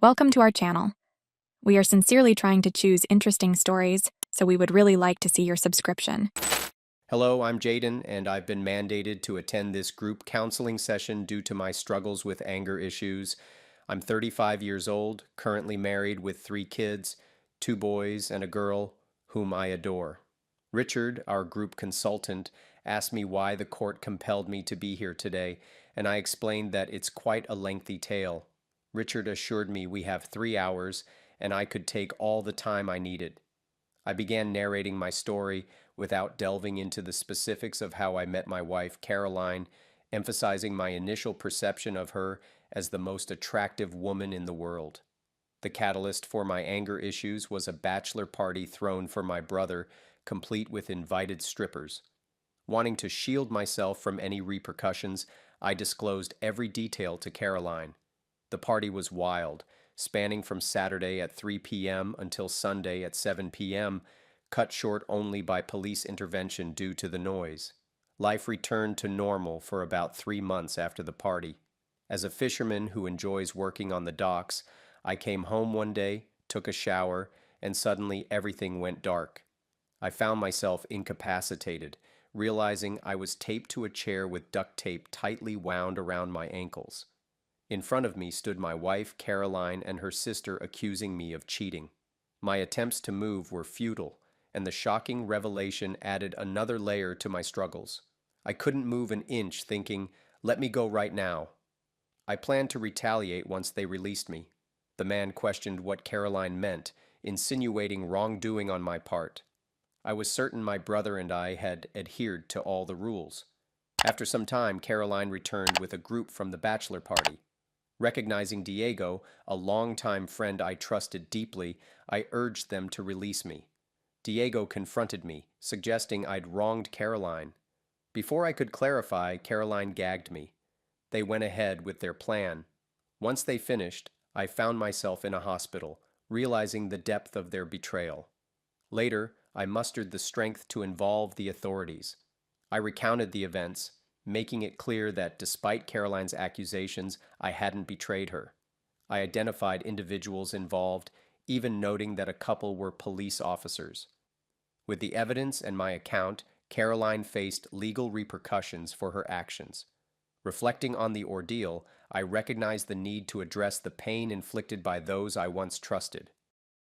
Welcome to our channel. We are sincerely trying to choose interesting stories, so we would really like to see your subscription. Hello, I'm Jaden, and I've been mandated to attend this group counseling session due to my struggles with anger issues. I'm 35 years old, currently married with 3 kids, 2 boys and a girl whom I adore. Richard, our group consultant, asked me why the court compelled me to be here today, and I explained that it's quite a lengthy tale. Richard assured me we have 3 hours, and I could take all the time I needed. I began narrating my story without delving into the specifics of how I met my wife, Caroline, emphasizing my initial perception of her as the most attractive woman in the world. The catalyst for my anger issues was a bachelor party thrown for my brother, complete with invited strippers. Wanting to shield myself from any repercussions, I disclosed every detail to Caroline. The party was wild, spanning from Saturday at 3 p.m. until Sunday at 7 p.m., cut short only by police intervention due to the noise. Life returned to normal for about 3 months after the party. As a fisherman who enjoys working on the docks, I came home one day, took a shower, and suddenly everything went dark. I found myself incapacitated, realizing I was taped to a chair with duct tape tightly wound around my ankles. In front of me stood my wife, Caroline, and her sister accusing me of cheating. My attempts to move were futile, and the shocking revelation added another layer to my struggles. I couldn't move an inch, thinking, "Let me go right now." I planned to retaliate once they released me. The man questioned what Caroline meant, insinuating wrongdoing on my part. I was certain my brother and I had adhered to all the rules. After some time, Caroline returned with a group from the bachelor party. Recognizing Diego, a longtime friend I trusted deeply, I urged them to release me. Diego confronted me, suggesting I'd wronged Caroline. Before I could clarify, Caroline gagged me. They went ahead with their plan. Once they finished, I found myself in a hospital, realizing the depth of their betrayal. Later, I mustered the strength to involve the authorities. I recounted the events, making it clear that despite Caroline's accusations, I hadn't betrayed her. I identified individuals involved, even noting that a couple were police officers. With the evidence and my account, Caroline faced legal repercussions for her actions. Reflecting on the ordeal, I recognized the need to address the pain inflicted by those I once trusted.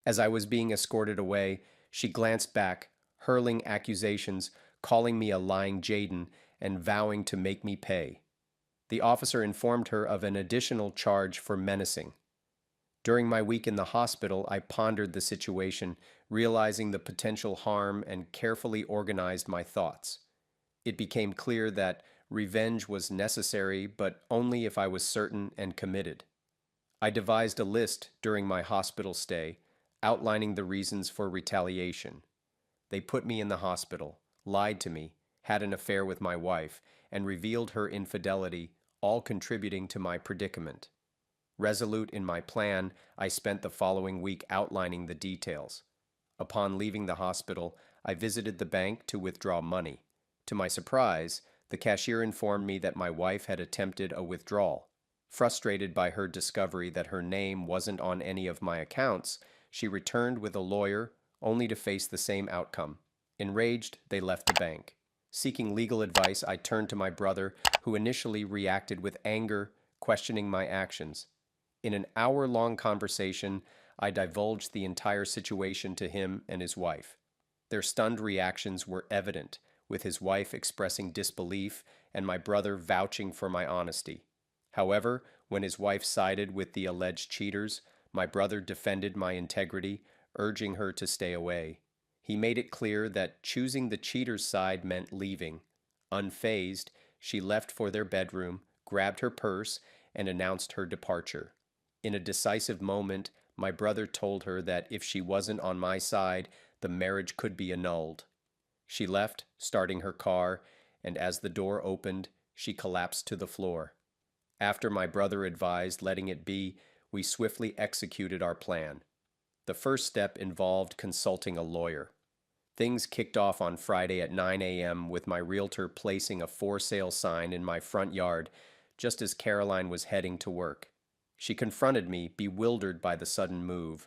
As I was being escorted away, she glanced back, hurling accusations, calling me a lying Jaden, and vowing to make me pay. The officer informed her of an additional charge for menacing. During my week in the hospital, I pondered the situation, realizing the potential harm, and carefully organized my thoughts. It became clear that revenge was necessary, but only if I was certain and committed. I devised a list during my hospital stay, outlining the reasons for retaliation. They put me in the hospital, lied to me, had an affair with my wife, and revealed her infidelity, all contributing to my predicament. Resolute in my plan, I spent the following week outlining the details. Upon leaving the hospital, I visited the bank to withdraw money. To my surprise, the cashier informed me that my wife had attempted a withdrawal. Frustrated by her discovery that her name wasn't on any of my accounts, she returned with a lawyer, only to face the same outcome. Enraged, they left the bank. Seeking legal advice, I turned to my brother, who initially reacted with anger, questioning my actions. In an hour-long conversation, I divulged the entire situation to him and his wife. Their stunned reactions were evident, with his wife expressing disbelief and my brother vouching for my honesty. However, when his wife sided with the alleged cheaters, my brother defended my integrity, urging her to stay away. He made it clear that choosing the cheater's side meant leaving. Unfazed, she left for their bedroom, grabbed her purse, and announced her departure. In a decisive moment, my brother told her that if she wasn't on my side, the marriage could be annulled. She left, starting her car, and as the door opened, she collapsed to the floor. After my brother advised letting it be, we swiftly executed our plan. The first step involved consulting a lawyer. Things kicked off on Friday at 9 a.m. with my realtor placing a for sale sign in my front yard just as Caroline was heading to work. She confronted me, bewildered by the sudden move.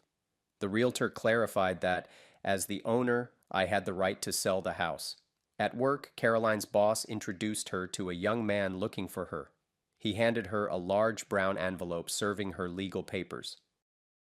The realtor clarified that, as the owner, I had the right to sell the house. At work, Caroline's boss introduced her to a young man looking for her. He handed her a large brown envelope serving her legal papers.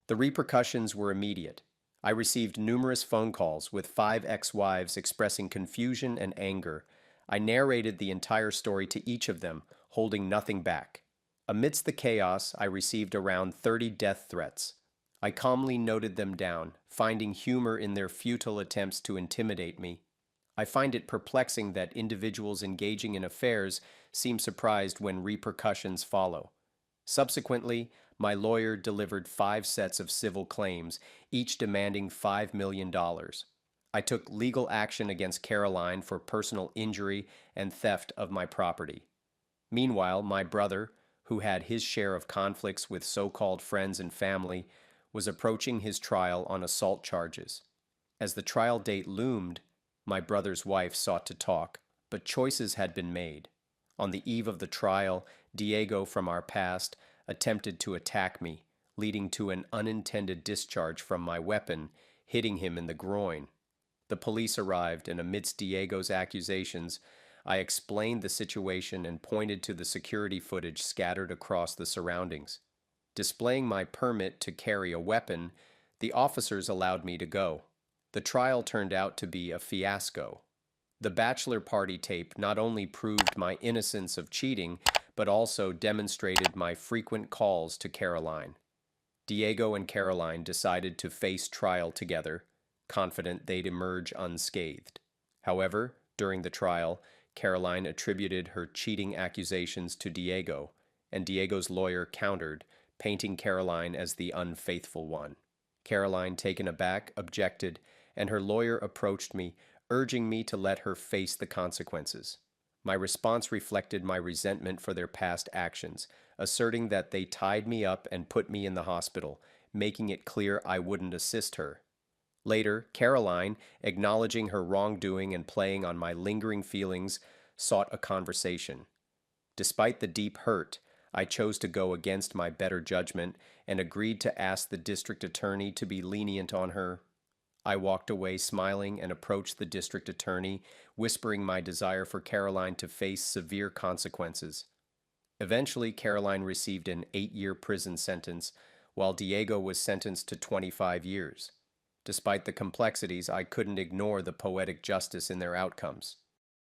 The repercussions were immediate. I received numerous phone calls with 5 ex-wives expressing confusion and anger. I narrated the entire story to each of them, holding nothing back. Amidst the chaos, I received around 30 death threats. I calmly noted them down, finding humor in their futile attempts to intimidate me. I find it perplexing that individuals engaging in affairs seem surprised when repercussions follow. Subsequently, my lawyer delivered 5 sets of civil claims, each demanding $5 million. I took legal action against Caroline for personal injury and theft of my property. Meanwhile, my brother, who had his share of conflicts with so-called friends and family, was approaching his trial on assault charges. As the trial date loomed, my brother's wife sought to talk, but choices had been made. On the eve of the trial, Diego from our past attempted to attack me, leading to an unintended discharge from my weapon, hitting him in the groin. The police arrived, and amidst Diego's accusations, I explained the situation and pointed to the security footage scattered across the surroundings. Displaying my permit to carry a weapon, the officers allowed me to go. The trial turned out to be a fiasco. The bachelor party tape not only proved my innocence of cheating, but also demonstrated my frequent calls to Caroline. Diego and Caroline decided to face trial together, confident they'd emerge unscathed. However, during the trial, Caroline attributed her cheating accusations to Diego, and Diego's lawyer countered, painting Caroline as the unfaithful one. Caroline, taken aback, objected, and her lawyer approached me, urging me to let her face the consequences. My response reflected my resentment for their past actions, asserting that they tied me up and put me in the hospital, making it clear I wouldn't assist her. Later, Caroline, acknowledging her wrongdoing and playing on my lingering feelings, sought a conversation. Despite the deep hurt, I chose to go against my better judgment and agreed to ask the district attorney to be lenient on her. I walked away smiling and approached the district attorney, whispering my desire for Caroline to face severe consequences. Eventually, Caroline received an 8-year prison sentence, while Diego was sentenced to 25 years. Despite the complexities, I couldn't ignore the poetic justice in their outcomes.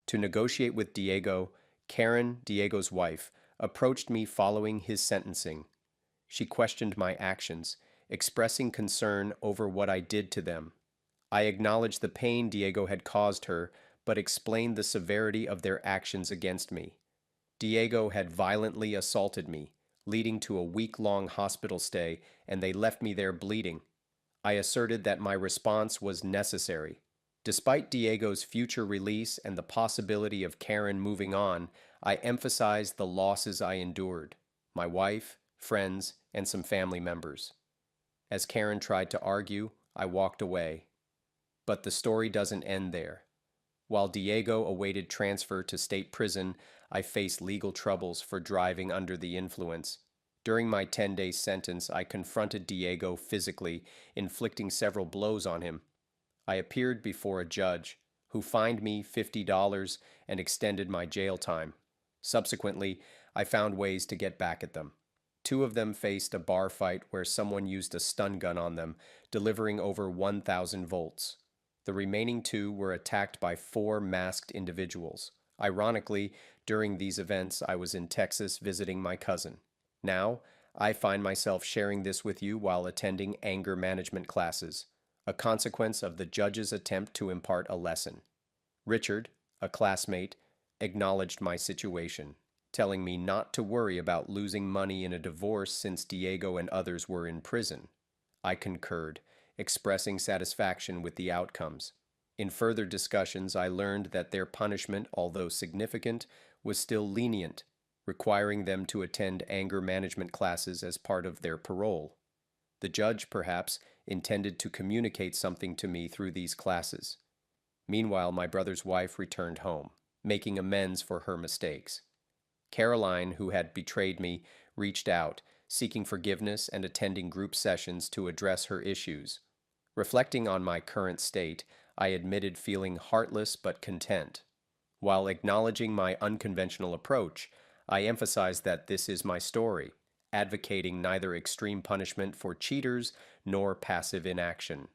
To negotiate with Diego, Karen, Diego's wife, approached me following his sentencing. She questioned my actions, expressing concern over what I did to them. I acknowledged the pain Diego had caused her, but explained the severity of their actions against me. Diego had violently assaulted me, leading to a week-long hospital stay, and they left me there bleeding. I asserted that my response was necessary. Despite Diego's future release and the possibility of Karen moving on, I emphasized the losses I endured: my wife, friends, and some family members. As Karen tried to argue, I walked away. But the story doesn't end there. While Diego awaited transfer to state prison, I faced legal troubles for driving under the influence. During my 10-day sentence, I confronted Diego physically, inflicting several blows on him. I appeared before a judge, who fined me $50 and extended my jail time. Subsequently, I found ways to get back at them. 2 of them faced a bar fight where someone used a stun gun on them, delivering over 1,000 volts. The remaining 2 were attacked by 4 masked individuals. Ironically, during these events, I was in Texas visiting my cousin. Now, I find myself sharing this with you while attending anger management classes, a consequence of the judge's attempt to impart a lesson. Richard, a classmate, acknowledged my situation, telling me not to worry about losing money in a divorce since Diego and others were in prison. I concurred, expressing satisfaction with the outcomes. In further discussions, I learned that their punishment, although significant, was still lenient, requiring them to attend anger management classes as part of their parole. The judge, perhaps, intended to communicate something to me through these classes. Meanwhile, my brother's wife returned home, making amends for her mistakes. Caroline, who had betrayed me, reached out, seeking forgiveness and attending group sessions to address her issues. Reflecting on my current state, I admitted feeling heartless but content. While acknowledging my unconventional approach, I emphasized that this is my story, advocating neither extreme punishment for cheaters nor passive inaction.